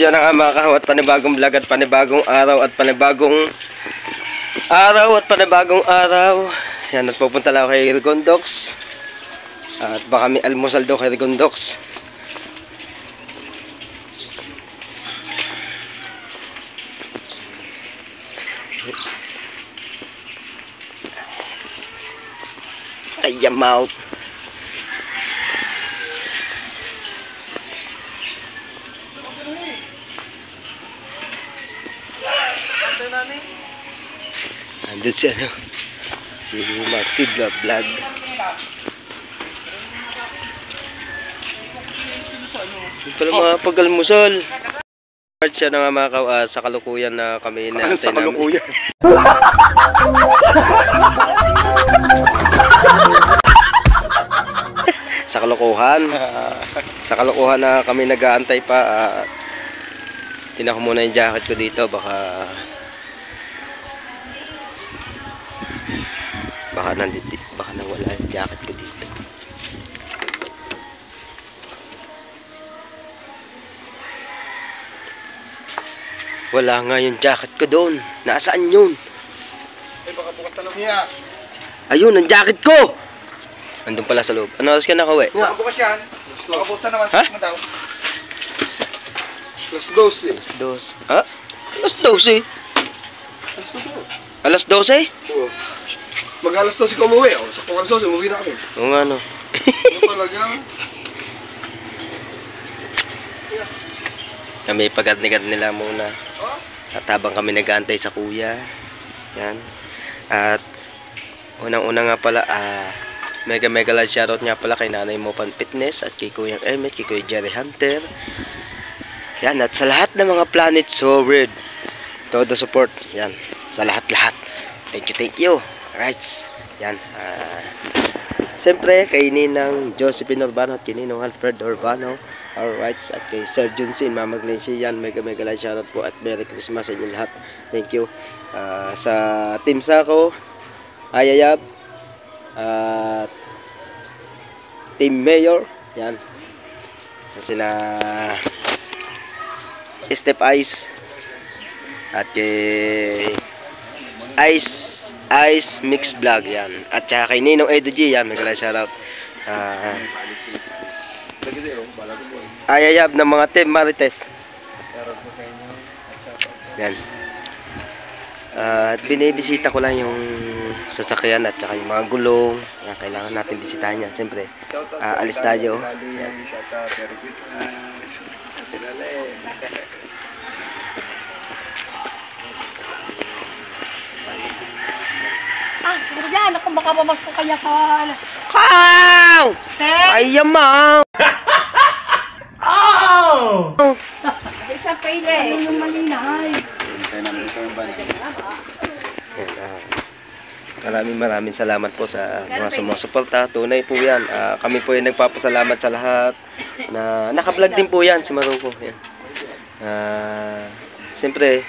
yan ang mga kahawat, panibagong vlog at panibagong araw at panibagong araw. Yan, at pupunta lang kay Rigondox. At baka may almusal daw kay Rigondox. Ay, yamaw. Andun si ano, si Marty Vlog. Yung pala mga pag-almusal. Siya na nga mga sa kalukuyan na kami na sa kalukuyan? Sa kalokohan na kami nag-aantay pa. Tinak muna yung jacket ko dito, baka nawala yung jacket ko dito. Wala nga yung jacket ko doon. Nasaan yun? Ay, baka bukas na lang niya. Ayun, ang jacket ko! Andun pala sa loob. Ano oras ka nakauwi? Baka bukas yan. Baka bukas na naman. Ha? Alas 12. Alas 12. Ha? Alas 12? Alas 12. Alas 12? Oo. Mag-alas 12 ka umuwi. O, sa alas 12, umuwi na kami. Oo nga no. Ano talaga? Kami pag-adnigad nila muna. At habang kami nag-aantay sa kuya. Yan. At unang-una nga pala, mega large shoutout nga pala kay Nanay Mopan Fitness at kay Kuyang Emmet, kay Kuya Jerry Hunter. Yan, at sa lahat ng mga Planet Solid, todo support. Yan, sa lahat-lahat. Thank you. Alright. Yan. Siyempre, kay Ninang Josephine Urbano at kay Ninong Alfred Urbano. Alright. At kay Sir Junsin, Mama Glency, yan, mega large shoutout po at Merry Christmas sa inyo lahat. Thank you. Sa Team Sako, Ayayab, at Team Mayor, yan, sina Step Ice at kay Ice Mix Vlog, yan, at saka kay Ninong Edo G, yan, may kala shoutout. Ayayab ng mga Team Marites, yan. At binibisita ko lang yung sasakyan at saka yung mga gulong. Yan, kailangan natin bisitahin yan. Siyempre, alis tayo. Yan. Siguro dyan, ako baka mamasok kanya sa... Kaw! Ay, yamaw! Oh! Isa pa ile. Ano yung malinay? Maraming salamat po sa mga sumusuporta. Tunay po yan. Kami po ay nagpapasalamat sa lahat na naka-vlog din po yan si Maruko. Yan. Siyempre,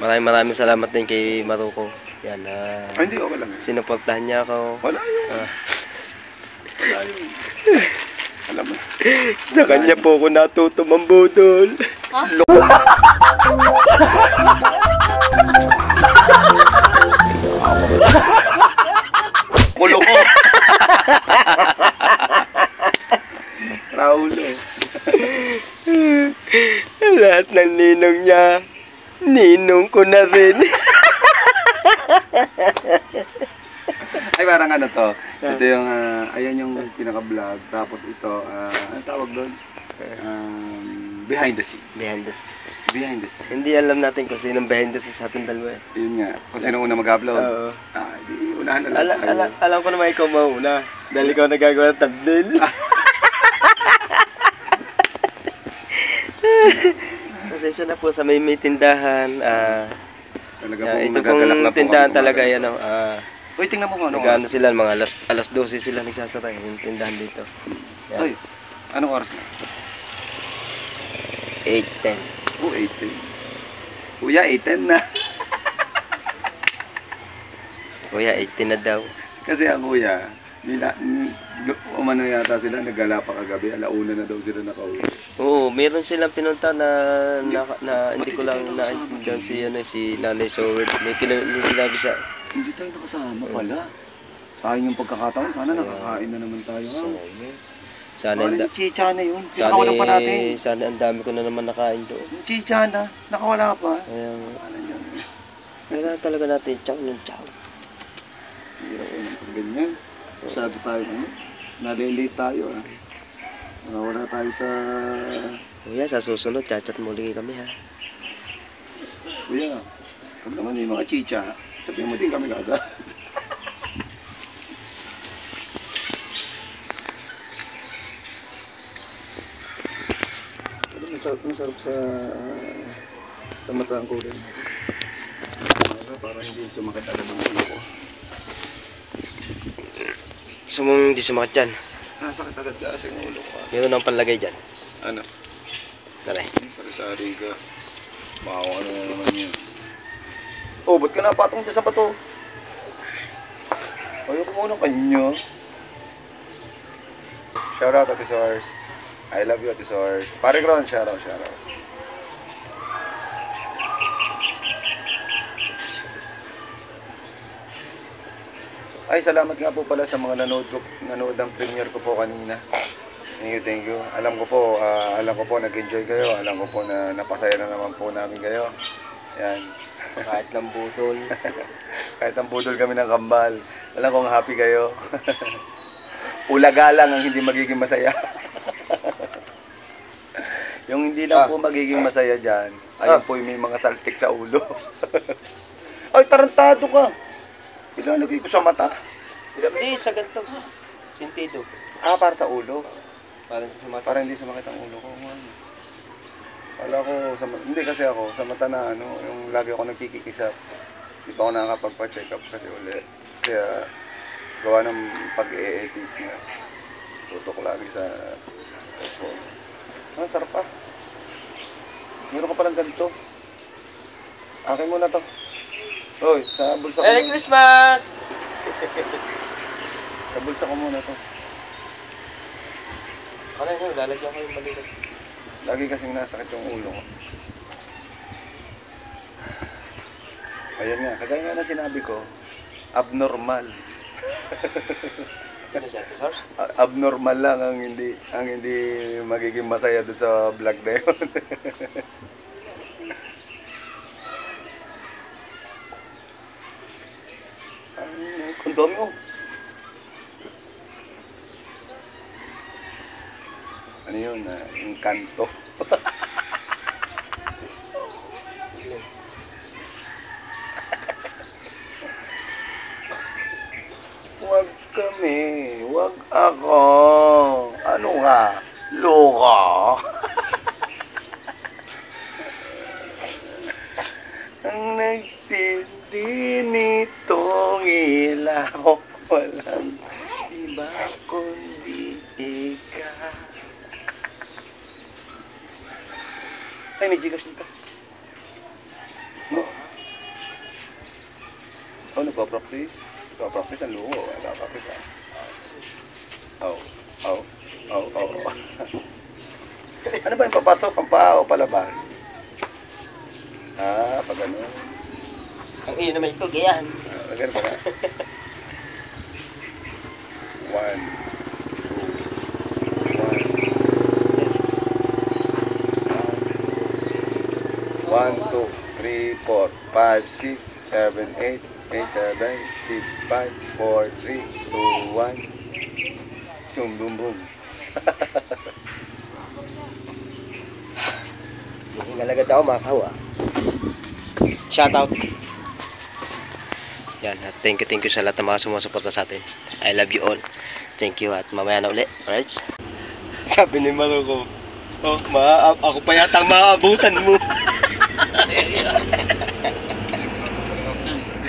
maraming salamat din kay Maruko. Yan. Hindi, okay lang. Sinuportahan niya ako. Wala yun. Wala yun. Alam mo. Sa kanya po ako natuto mambudol. Ha? Kulo ko. Raul eh. Lahat ng ninong niya, ninong ko na rin. Ay, parang ano to. Ito yung, ayan yung pinaka-vlog. Tapos ito, ano tawag doon? Behind the scene. Behind the scene. Behind the scene. Hindi alam natin kung sinong behind the scenes sa ating dalawa. Yun nga. Kung sino una mag-upload. Oo. Di unahan na lang. Alam ko naman ikaw mauna. Dahil ikaw nagagawa ng thumbnail. Pasensya na po sa may tindahan. Ito pong tindahan talaga yan. Uy, tingnan mo kung ano. Nag-ano sila, mga alas 12 sila nagsasara yung tindahan dito. Yan. Uy, anong oras na? 8:10. Oh, 8:10. Kuya, 8:10 na. Kuya, 18 na daw. Kasi ang kuya, umano yata sila, nagala pa kagabi, alauna na daw sila nakauwi. Oo, meron silang pinunta na hindi ko lang naintindihan si Nanay Soward. May sinabi sa... Hindi tayo nakasama pala. Sayang yung pagkakataon, sana nakakain na naman tayo. Ha? Sana Ano yung chicha na yun? Nakawalan pa natin. Sana ang dami ko na naman nakain doon. Yung chicha na, nakawala pa. Kaya, Ano yun? kailangan talaga natin chow ng chow. Hirap yun ang ganyan. Masyado tayo, nalilate tayo. Nakawala tayo sa... Kuya, sa susunod, chat muli kami ha. Kuya, huwag naman yung mga chicha. Sabihin mo din kami agad. Masarap sa mata ang kulay. Para hindi sumakit agad ang ulo ko. Gusto mong hindi sumakit dyan? Nasakit agad kasi ang ulo ko. Meron ng panlagay dyan. Ano? Taray. Sari-sari ka. Baka ano na naman yun. Oh, ba't ka napatong dyan sa bato? Ayoko muna kanyo. Shoutout Ate Source. I love you Ate Source. Pare Gron, shoutout. Ay, salamat nga po pala sa mga nanood ng premiere ko po kanina. Thank you. Alam ko po nag-enjoy kayo. Alam ko po na napasaya na naman po namin kayo. Yan. Kahit ng budol. Kahit ang budol kami ng kambal. Alam kong happy kayo. Ulaga lang ang hindi magiging masaya. Yung hindi lang po magiging masaya dyan, ayun po yung may mga saltik sa ulo. Ay, tarantado ka. Ilalagay ko sa mata. Hindi, sa ganito. Sentido. Para sa ulo. Parang sa mata. Para hindi sumakit ang ulo ko. Wala ko, hindi kasi ako, sa mata na yung lagi ako nagkikikisap. Di pa ako nakakapagpa-check up kasi ulit. Kaya, gawa ng pag-e-edit nga. Tutok lagi sa phone. Sarap pa. Meron ka palang ganito. Akin muna to. Hoy, sa bulsa ko. Merry Christmas! Sa bulsa ko muna to. Ano yun? Lalagyan ko yung maliit. Lagi kasing nasakit yung ulo ko. Ayan nga, kagaya nga na sinabi ko, abnormal. Ano siya, Source? Abnormal lang ang hindi magiging masaya doon sa vlog na yun. Kondom mo. Ano yun? Yung kanto. Wag kami. Wag ako. Ano ka? Loka. Ang nagsindi nitong ilaw. Walang iba kundi ikaw. Ay, may Gcash dito. No? Oh, nagpa-practice? Nagpa-practice ang luho. Nagpa-practice ah. Oh. Ano ba yung papasok? Ang paa o palabas? Pag ano? Ang ino naman ito, ganyan. Ganun ba na? 1, 2, 3, 4, 5, 6, 7, 8, 7, 6, 5, 4, 3, 2, 1. Boom, boom, boom. Nalagad ako mga kawa. Shoutout. Yan, at thank you sa lahat ng mga sumusuporta sa atin. I love you all. Thank you at mamaya na ulit. Alright? Sabi ni Maruko, ako pa yata ang maaabutan mo.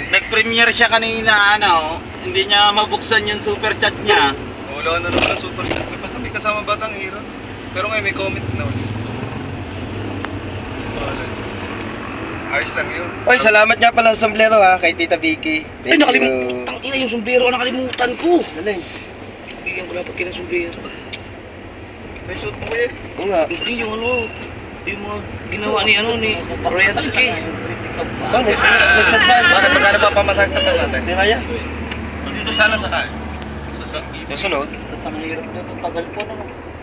Nag-premiere siya kanina, hindi niya mabuksan yung super chat niya. Wala na naman ang super chat. Basta may kasama Batang Hero. Pero ngayon may comment na ulit. Ayos lang yun. Oy, salamat nga pala sa sombrero ha, kay Tita Vicky. Ay, nakalimutan. Ina yung sombrero, nakalimutan ko. Galing. bigyan ko dapat kinasulir. May shoot mo eh. Oo nga. Hindi yung ano, yung mga ginawa ni ano ni Royansky. Bakit magkano pa pamasahe sa tagal natin? Hindi kaya. Sana sakal. Susunod. Tapos ang hirap doon, ang tagal po na.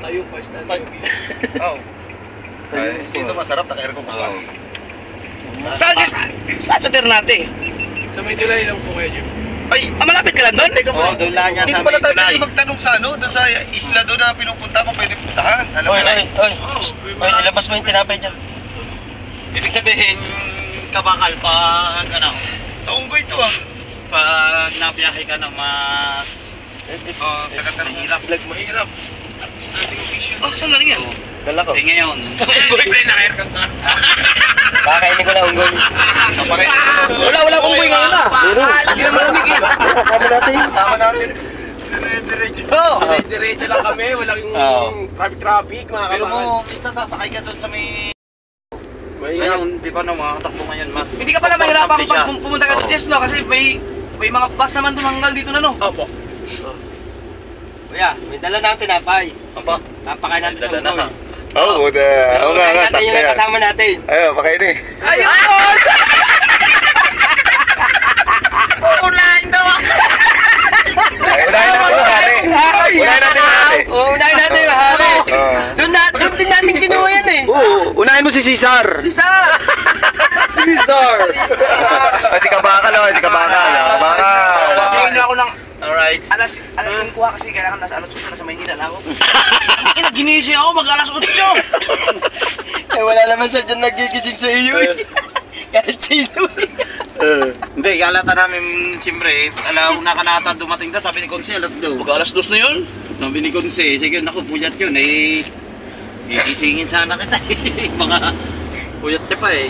Tayo pa, Oo. Ay, dito masarap, naka-aircon pa ba? Saan sa Ternate? Sa may tulay lang po kayo, Jim. Ay, Malapit ka lang doon? Oo, doon lang niya Hindi sa ko pala may tayo tulay. pwede magtanong sa ano, doon sa isla doon na pinupunta ko, pwede puntahan. Alam mo na. Oy, ilabas mo yung tinapay dyan. Ibig sabihin, kabakal pag ano, Sa Unggoy to ah. pag nabiyahe ka na mas Taga-tanong. mahirap. Mahirap. Starting official. Oh, saan galing yan? Dala ko. Eh ngayon, Boyfriend, naka-aircon na. Kakainin ko na unggoy. kapakain Wala unggoy ngayon na. Hindi na malamig eh. Kasama natin. Kasama natin. Diretso lang kami, walang yung Oo. traffic, mga Pero kabahan. mo, minsan sasakay ka doon sa may... Mahirap. Ngayon, di ba no, mga takbo ngayon mas... Hindi ka pala mahirapan komportable pag siya. pumunta ka to Jess, no? Kasi may mga bus naman doon hanggang dito na, no? Opo. Kuya, may dala na ang tinapay. Aba, Napakain natin sa dala na ha. unggoy. Oo, oo nga nga, Natin sakto yung yan. kasama natin. Ayun, pakain eh. Ayun! Unahin daw ako! Unahin natin yung hari. Unahin natin yung hari. Oo, unahin natin yung hari. Doon din natin kinuha yan eh. Oo, unahin mo si Cesar. Isa! Cesar! Si Kabakal oh, si Kabakal. Kabakal. Kasi ako ng Alright. alas 5 kasi kailangan nasa alas 8 na sa Maynila na ako. Ginising ako mag alas 8. Eh, wala naman siya dyan nagigising sa iyo eh. Kahit sino eh. Hindi, kalata namin siyempre, alauna ka na ata dumating daw, sabi ni Konse, alas 2. Mag alas 2 na yun? Sabi ni Konse, sige, naku, puyat yun eh. Gigisingin sana kita eh. Mga puyat niya pa eh.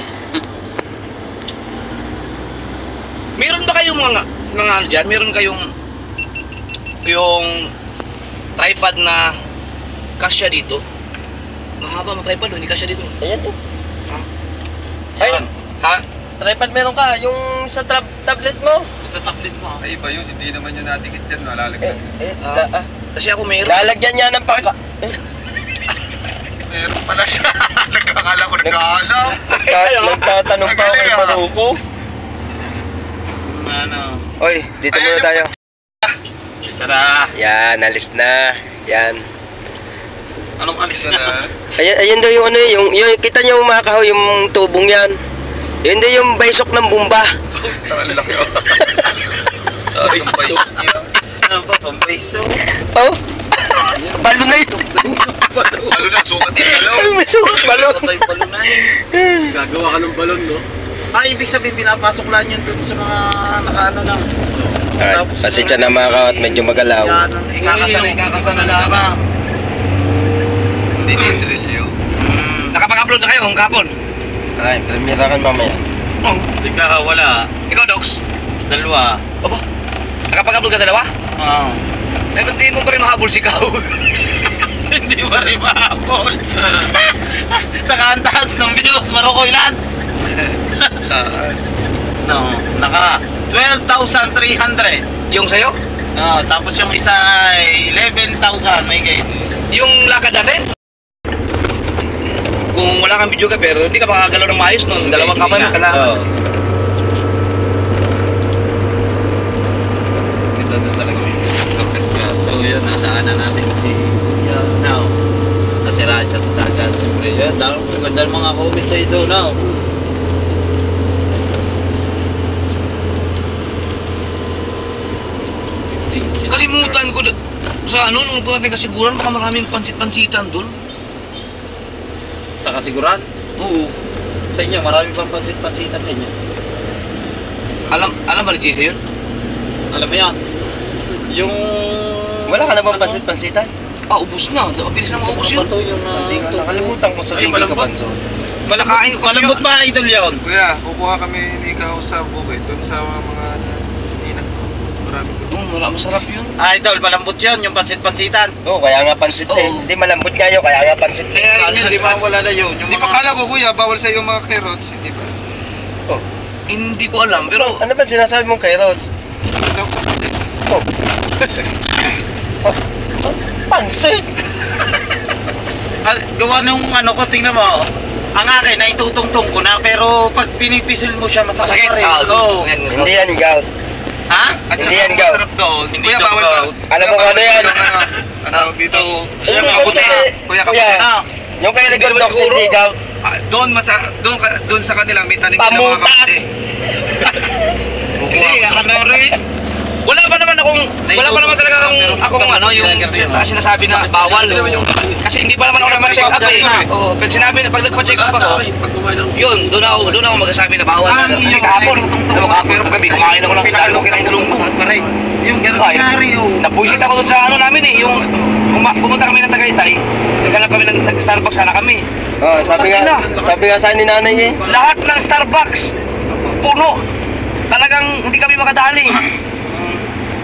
Meron ba kayong mga ano dyan? Meron kayong yung tripod na kasya dito? Mahaba ang tripod, hindi kasya dito. Ayan eh. Ha? Ayun, Ha? Tripod meron ka, yung sa tablet mo. sa tablet mo. Ay, iba yun. Hindi naman yun nadikit dyan. Malalagyan. Kasi ako meron. Lalagyan niya ng pangka. Meron pala siya. Nagkakala ko nagkaalam. Nagtatanong pa ako kay Maruko. Ano, Oy, dito muna tayo. isa na. Yan, alis na. Yan. Anong alis na? Ayan daw yung ano eh, yung kita niyo yung mga kahoy, yung tubong yan. Yun daw yung baysok ng bumba. Ang laki oh. Sorry, yung pais niya. Ano ba, pambayso? Oh? Balo na yun. Lalo na, sukat yung dalaw. Ay, may sukat balo. Patay palunahin. Gagawa ka ng balon, no? Ibig sabihin, pinapasok lang yun dun sa mga nakaano na. Alright, pasensya na mga kaot, medyo magalaw. Ikakasana lang. Hindi ni-drill yun. Nakapag-upload na kayo kung kapon. Ay, premiera kan mamaya. Oh. Tika, wala. Ikaw, Docs. Dalawa. Opo. Nakapag-upload ka dalawa? Oo. Eh, ba't di mo pa rin mahabol si Kao? Hindi ba rin mahabol? Saka ang taas ng views, Maroko ilan? Taas. No, naka 12,300. Yung sa'yo? Tapos yung isa ay 11,000 may gate. Yung lakad natin? Kung wala kang video ka pero hindi ka makagalaw ng maayos nun. Dalawang kamay mo kailangan. Ito na talaga siya. So yun, nasaan na natin si now. Nasiraan siya sa dagat. Siyempre yun, dahil mga comment sa ito now. Kalimutan ko sa ano, nung punta natin kasiguran, baka maraming pansit-pansitan dun. Sa kasiguran, Oo. sa inyo, marami pang pansit-pansitan sa inyo. Alam ba ni JC yun? Alam mo yan, yung... Wala ka na bang pansit-pansitan? Ah, ubus na. Mabilis na maubos Sa yun. bato yung... Hindi ko nakalimutan ko sa Ay, bibig ka malambot. banso. Malakain ko kasi Malambot ba, idol yun? Kuya, kukuha kami ni Kao sa bukid. Doon sa mga ninang ko. Marami doon. Masarap yun. Idol, malambot yun, yung pansit-pansitan. Oo, kaya nga pansit eh. Oo. Hindi malambot nga yun, kaya nga pansit eh. Kaya yun, di ba wala na yun? Yung Hindi pa kala ko kuya, bawal sa iyo mga carrots, hindi ba? Oh. Hindi ko alam, pero Ano ba sinasabi mong carrots? Sinaw sa kasi. Oh. Oh. Pansit! Gawa nung ano ko, tingnan mo. Ang akin, naitutungtong ko na, pero pag pinipisil mo siya, masakit Masakit. pa rin. Ah, Oo. yan, Hindi yan gout. Ha? At Hindi saka yan gout. masarap doon. Hindi Kuya, daw bawal gout. Alam mo kung ano yan? Ang tawag dito. Hindi, Kuya, kabuti na. Kuya, kabuti Kuya. na. Yung kaya nag-doc hindi gout. Doon sa kanila may tanim nila mga Pamutas! kamote. Hindi, ano rin. Wala pa naman talaga akong ano, yung sinasabi na bawal. Kasi hindi pa naman ako nagpa-check up eh. Oo, pag sinabi na pag nagpa-check up ako, Pag kumain ng... yun, doon ako magsasabi na bawal. Kasi kahapon, kagabi, kumain ako ng lalo kinain tulong ko. Yung ganun Ay, nangyari, oh. nabuisit ako doon sa ano namin eh, yung pumunta kami ng Tagaytay, naghanap kami ng Starbucks, sana kami. Oh, sabi nga sa ni nanay eh. Lahat ng Starbucks, puno. Talagang hindi kami makadali.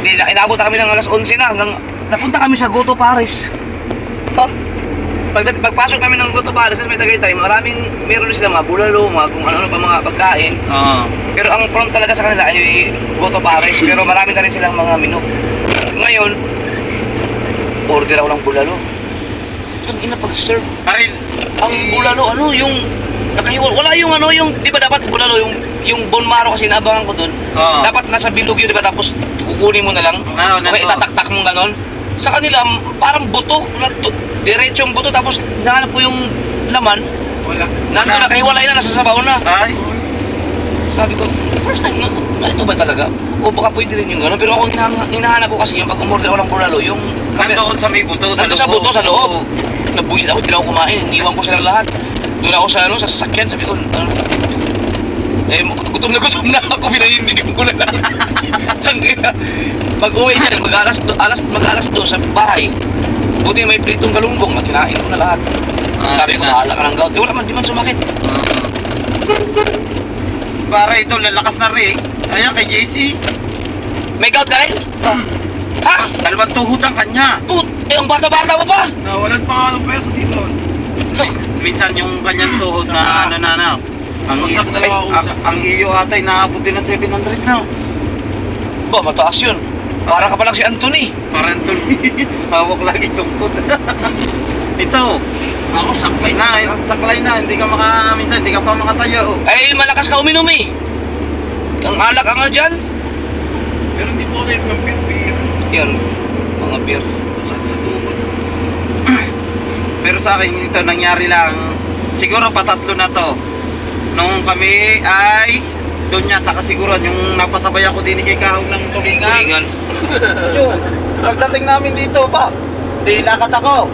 Inabot kami ng alas 11 na, hanggang napunta kami sa Goto Paris. Pagpasok namin ng Goto Paris, sa may Tagaytay, meron sila mga bulalo, mga kung ano pa mga pagkain. Oo. Pero ang front talaga sa kanila ay Goto Paris, pero marami na rin silang mga menu. Ngayon, order ako ng bulalo. Ang ina pag-serve. Parin. Ang bulalo, ano, yung nakahiwal. Wala yung ano, yung, di ba dapat bulalo, yung bone marrow kasi naabangan ko dun. Oo. Dapat nasa bilog yun, di ba? Tapos kukunin mo na lang. Oo, Okay, itataktak mo ganon. Sa kanila, parang buto. Diretsong buto. Tapos nahanap ko yung laman. Wala. Nandun, nakahiwalay na, nasa sabaw na. Ay. Sabi ko, first time na, ito ba talaga? O baka pwede rin yung gano'n. Pero ako, hinahanap ko kasi yung pag umorder ako ng bulalo, yung... Nandoon sa may buto, sa Nandun loob. sa buto, sa loob. Nabuisit ako, hindi na ako kumain. Iniwan ko silang lahat. Doon ako sa, sa sasakyan. Sabi ko, gutom na ako. Pinahindigan ko na lang. Pag-uwi niya, mag-alas 2 sa bahay. Buti may pritong galunggong. Kinain ko na lahat. Sabi ko, bahala ka ng gout. Wala man, di man sumakit. Para ito, lalakas na rin. Ayan, kay JC. May gout ka rin? Ha? Dalawang tuhod ang kanya. Ang bata-bata mo pa! Nawalan pa nga ng pera dito. Minsan yung kanyang tuhod na ano. Ang Usap na lang ako, usap. ang iyo atay naabot din ng 700 na. Ba, mataas yun. Parang ka pa lang si Anthony. Parang tuloy. Hawak lagi tungkod. Ito. Ako saklay Saklay na. Minsan hindi ka pa makatayo. Ay, malakas ka uminom eh. Ang alak ang nga dyan. Pero hindi po ako ng beer. Yan, mga beer. Sa tuhod. Pero sa akin ito nangyari lang. Siguro patatlo na to. Nung kami ay doon niya sa kasiguran yung napasabay ako din kay Karong ng tulingan. Tulingan. Yun. Pagdating namin dito pa, di lakad ako.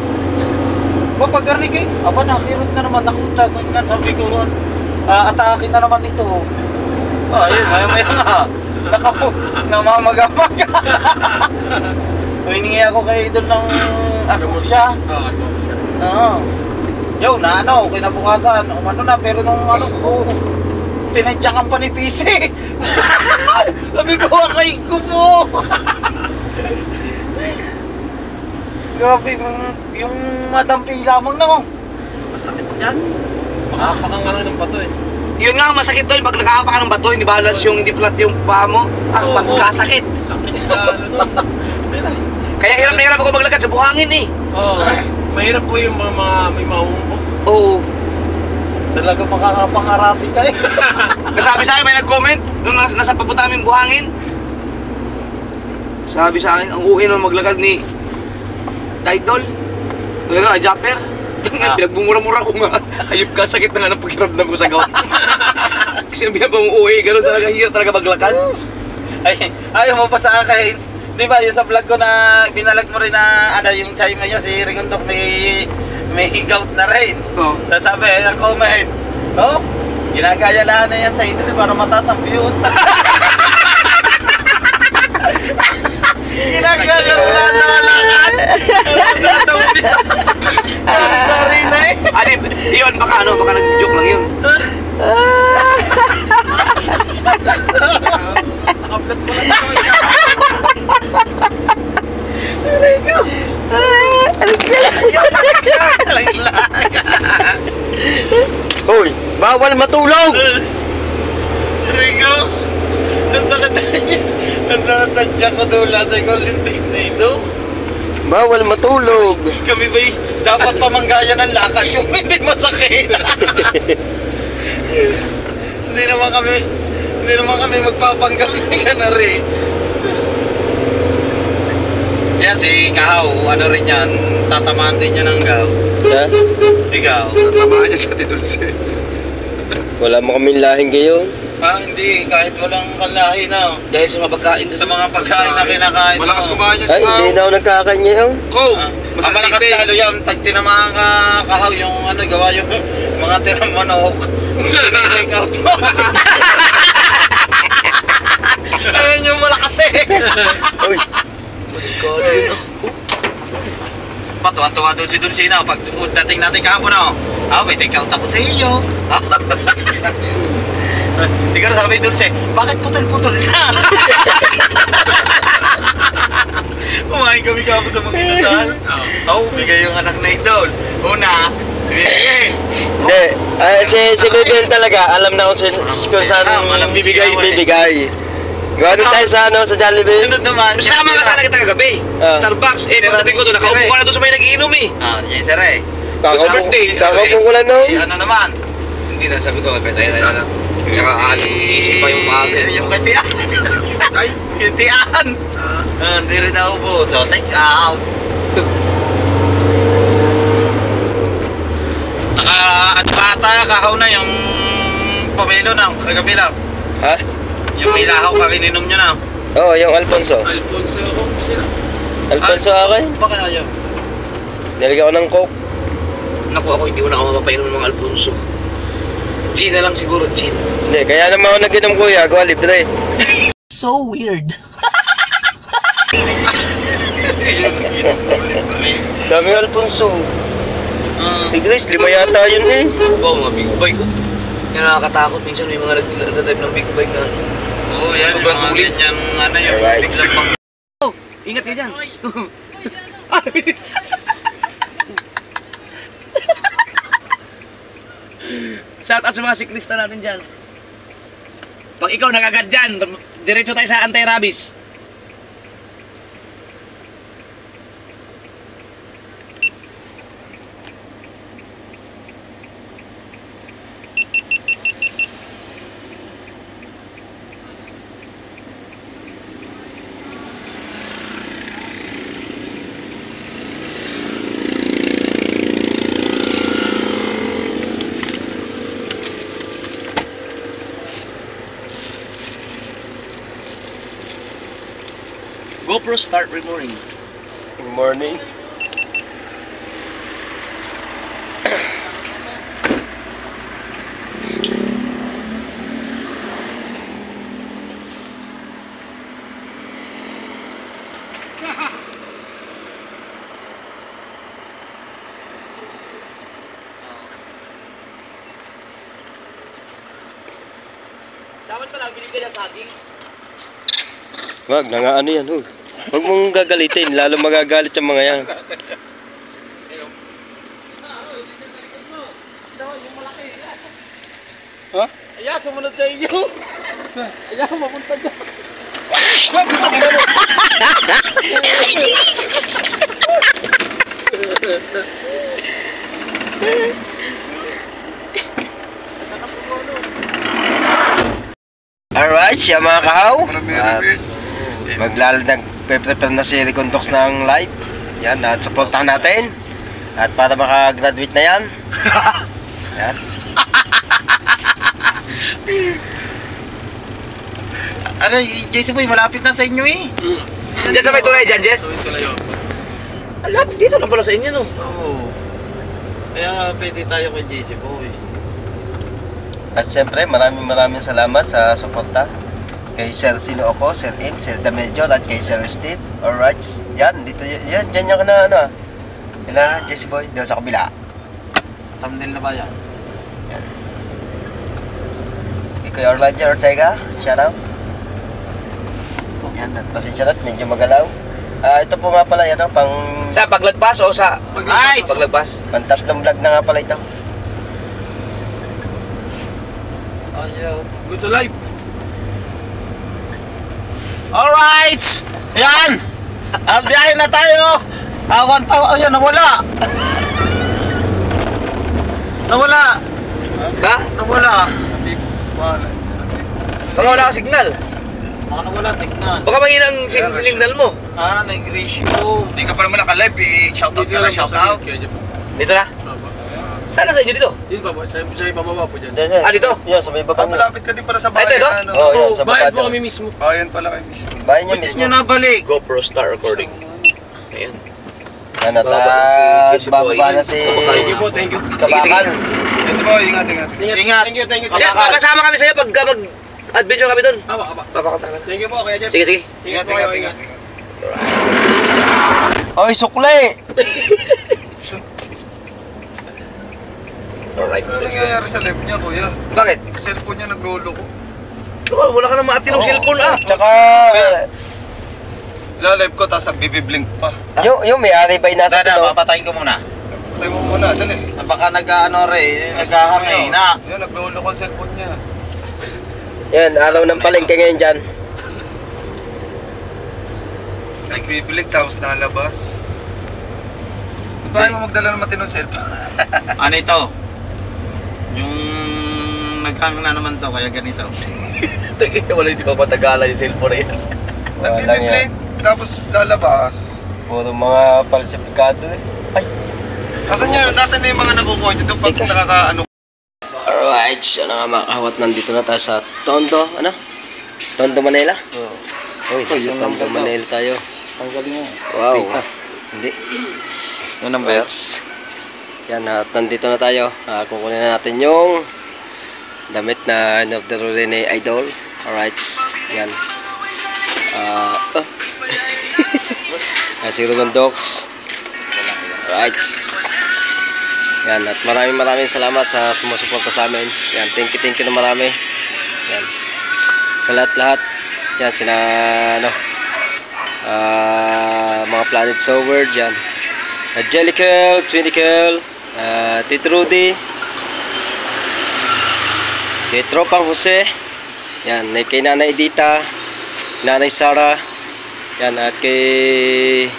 Papagarinig eh. Aba, nakirot na naman. Nakunta. Sabi ko, atakin na naman ito. Ayun, maya nga. Namamagamag. Hiningi ako kay idol ng ako siya. Oo. Yo, na ano, kinabukasan, umano na, pero nung ano ko, tinadyakan pa ni PC. Sabi ko, akay ko po. Grabe, yung madampi lamang na. Masakit yan. Makapakan nga lang ng bato eh. Yun nga, masakit doon. Pag nakakapa ka ng bato, hindi balance yung, hindi flat yung paa mo. Oo. Pagkasakit. Sakit lalo nun. Kaya hirap na hirap ako maglakad sa buhangin eh. Oo. Mahirap po yung mga may maumbok. Oo. Talaga makakapangarati ka eh. Sabi sa akin, may nag-comment, nung nasa papunta kaming buhangin. Sabi sa akin, ang uwi nung maglakad ni Tidol. Ano, Japper. Pinagbumura-mura ko nga. Ayup ka, sakit na nga ng pakiramdam ko sa gout. Kasi nabihan pa mong uwi, gano'n talaga, hirap talaga maglakad. Ay, ayaw mo pa sa akin. Di ba yung sa vlog ko na binalag mo rin na ano yung chime niya si Rigondok may gout na rin. Oo. Tapos sabi ng comment, oh, ginagaya lahat na yan sa idol para mataas ang views. Ginagaya lahat na lahat. Sorry na eh. Ano, yun, baka nag-joke lang yun. Naka-vlog mo lang ito. Hoy, bawal matulog! Rigo, ang sakit na niya. Ang sakit na niya ko doon sa golden take na ito. Bawal matulog. Kami ba'y dapat pamanggayan ng lakad yung hindi masakit? Hindi naman kami magpapanggal ka na rin. Kaya si Kahaw, ano rin yan, tatamaan din niya ng gaw. Ha? Ikaw, tatamaan niya sa Titulse. Wala mo kaming lahing gayon. Hindi, kahit walang kalahi na. Dahil sa mga pagkain Sa mga pagkain na kinakain. Malakas kumain Ay, hindi na ako nagkakanya yun. Ang malakas talo yan, pag tinamaan ka Kahaw, yung ano, gawa yung mga tirang manok. Take out mo. Ayun yung malakas eh. Uy, God, yun oh. Patuwan-tuwa doon si Dulcina. Pag dating natin kahapon may take out ako sa iyo. Hindi ka na sabi Dulce, bakit putol-putol na? Kumain kami kahapon sa mga inasal. Bigay yung anak na idol. Una, si Bibigay. hindi. Si Bibel talaga, alam na kung saan Alam bibigay. bibigay. Gawa din tayo sa Jollibee. Sunod naman. Sama ka sana kita kagabi. Ah. Starbucks. Pagdating ko doon, nakaupo ka na doon sa may nagiinom eh. Yan sir eh. Kakaupo ko lang noon. Ano naman? Hindi na, sabi ko, kaya tayo na lang. Tsaka isip pa yung maaga. Yung katian. Ay, katian. Hindi rin naubo. So, take out. At bata, Kahaw na yung pamelo na, kagabi lang. Ha? Yung may lahaw ka, kininom nyo na. Oo, yung Alfonso. Alfonso ako sila. Alfonso akin. Baka na yun. Nilagyan ko ng Coke. Naku, ako hindi ko na ako mapapainom ng mga Alfonso. Gin na lang siguro, gin. Hindi, kaya naman ako nag-inom kuya. Gawa libre. So weird. Dami yung Alfonso. Tigres, 5 yata yun eh. Wow, mga big bike oh. Yung nakakatakot, minsan may mga nag-drive ng big bike na ano. Oo, yan. Sobrang Yung mga tulit. ganyan, ano yung Alright. biglang pang... Ingat ka dyan. Shout out sa mga siklista natin dyan. Pag ikaw nagagad dyan, diretso tayo sa anti-rabies. GoPro start recording. Good morning. Dapat pala, binigay sa akin. Wag, ano yan, Huwag mong gagalitin, lalo magagalit yung mga yan. Ha? Ayan, sumunod sa iyo. Ayan, mapunta dyan. Alright, siya mga kahaw. At nagpe-prepare na si Recondox ng live. Yan, at supportahan natin. At para makagraduate na yan. Yan. Ano, JC Boy, malapit na sa inyo eh. Diyan sa may tulay dyan, Jess? Alap, dito lang pala sa inyo, no? Oo. Kaya pwede tayo kay JC Boy. At syempre, maraming salamat sa suporta. Kay Sir Sino ako, Sir Im, Sir Damedjol, at kay Sir Steve. Alright, yan, dito, yan, dyan yung ano. Yan na, Jesse Boy, doon sa kabila. Thumbnail na ba yan? Yan. Ikoy Orlando Ortega, shout out. Yan, at pasensya na, medyo magalaw. Ito po nga pala, yan, pang Sa paglagpas o sa... Paglagpas. pantatlong vlog na nga pala ito. Ayaw. Go to live. Alright! Yan! At biyahe na tayo! Awan tawa, ayan, nawala. Nawala. Ha? Nawala. Baka wala ka signal. Baka nawala signal. Baka mahina ang signal mo. Nag-ratio. Hindi ka pa naman naka-live, i-shoutout ka na, shoutout. Dito na? Sana sa inyo dito? Yun ba? Siya ibababa po dyan. Ah, dito? Yan, sa may baba niya. Malapit ka din pala sa bahay. Ito? Ano? Oo, yan, sa baba Bayad po dyan. kami mismo. Bayan pala kayo mismo. Bahay niya Bitis mismo. nyo nabalik. GoPro Star Recording. Ayan. Yan, at bababa na si... Thank you po, thank you. Kabakan. Yes, boy, ingat. Ingat. Thank you. Jeff, makasama kami sa'yo pag mag-adventure kami doon. Aba. Papakanta ka na. Thank you po, Kuya Jeff. Sige, sige. Ingat. Oy, sukli! Alright. Ano nangyayari sa live niya, kuya? Bakit? Cellphone niya naglolo ko. Wala ka na maatinong cellphone ah. Tsaka... Ila-live ko, tapos nagbibiblink pa. Yung may-ari ba yung nasa Dada, tulo? papatayin ko muna. Patay mo muna, dali. Baka naghahangay na. Yan, naglolo ko ang cellphone niya. Yan, araw ng palengke ngayon dyan. Nagbibiblink, tapos nalabas. Ba't mo magdala ng matinong cellphone? Ano ito? Yung naghang na naman to, kaya ganito. Wala, hindi pa matagalan yung cellphone na yan. Wala Nagbibiblink, yan. tapos lalabas. Puro mga falsifikado eh. Ay! Nasaan na yung mga nakukuha niyo doon pag Teka. nakakaano? Alright, so na nga mga kahawat, nandito na tayo sa Tondo, ano? Tondo, Manila? Uy, nasa yung Tondo, number Manila tayo. Ang galing mo. Wow. Wait, Hindi. Yung number? Yes. Yan, at nandito na tayo. Kukunin na natin yung damit na of the Rene Idol. Alright. Yan. Si Ruben Dogs. Alright. Yan, at maraming salamat sa sumusuporta sa amin. Yan, thank you na marami. Yan. Sa lahat-lahat. Yan, sina mga Planet Sower dyan. Jellicle, Twinicle, Tito Rudy, kay Tropang Jose, yan, kay Nanay Edita, Nanay Sara, yan, at kay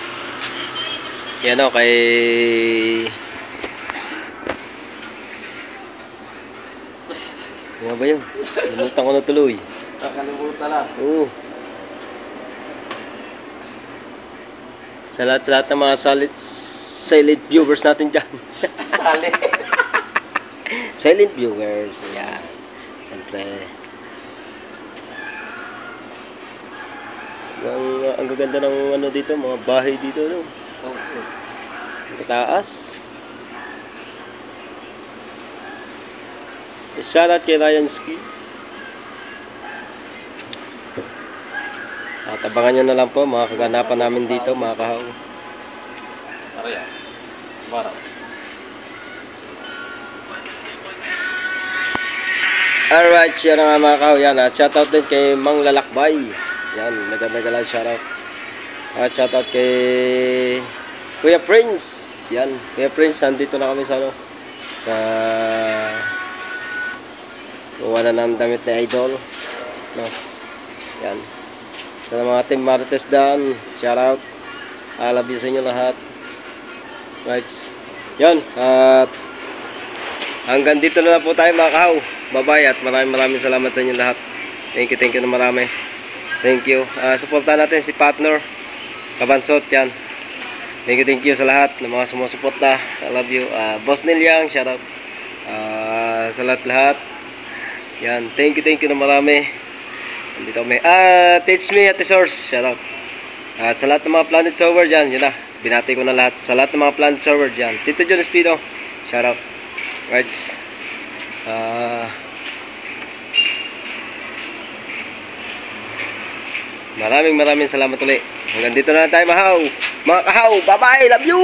ano ba yun? Limutan ko na tuloy. Nakalimutan lang. Oo. Sa lahat ng mga silent viewers natin dyan. Sali. Silent viewers, yan. Siyempre. Ang gaganda ng ano dito, mga bahay dito, no? Pataas. Shoutout kay Ryan Ski. At abangan nyo na lang po mga kaganapan namin dito, mga kahaw. Araya. Barang. Alright, yan nga mga kahaw. Yan, shoutout din kay Mang Lalakbay. Yan, mega shoutout. Shoutout kay Kuya Prince. Yan, Kuya Prince, nandito na kami sa gawa na ng damit na Idol, no? Yan, sa mga team Marites Dan, shoutout. I love you sa inyo lahat. Right, yan, at hanggang dito na lang po tayo mga kahaw. Bye-bye at maraming salamat sa inyo lahat. Thank you na marami. Thank you. Suportahan natin si partner Kabansot, yan. Thank you sa lahat ng mga sumusuporta. I love you. Boss Nilyang, shout out. Sa lahat. Yan, thank you na marami. Andito kami. Teach me at the source, shout out. Sa lahat ng mga Planet Sower dyan, yun na. Binati ko na lahat. Sa lahat ng mga Planet Sower dyan. Tito John Espido, shout out. Right. Maraming salamat ulit. Hanggang dito na lang tayo mga kahaw. Bye bye, love you.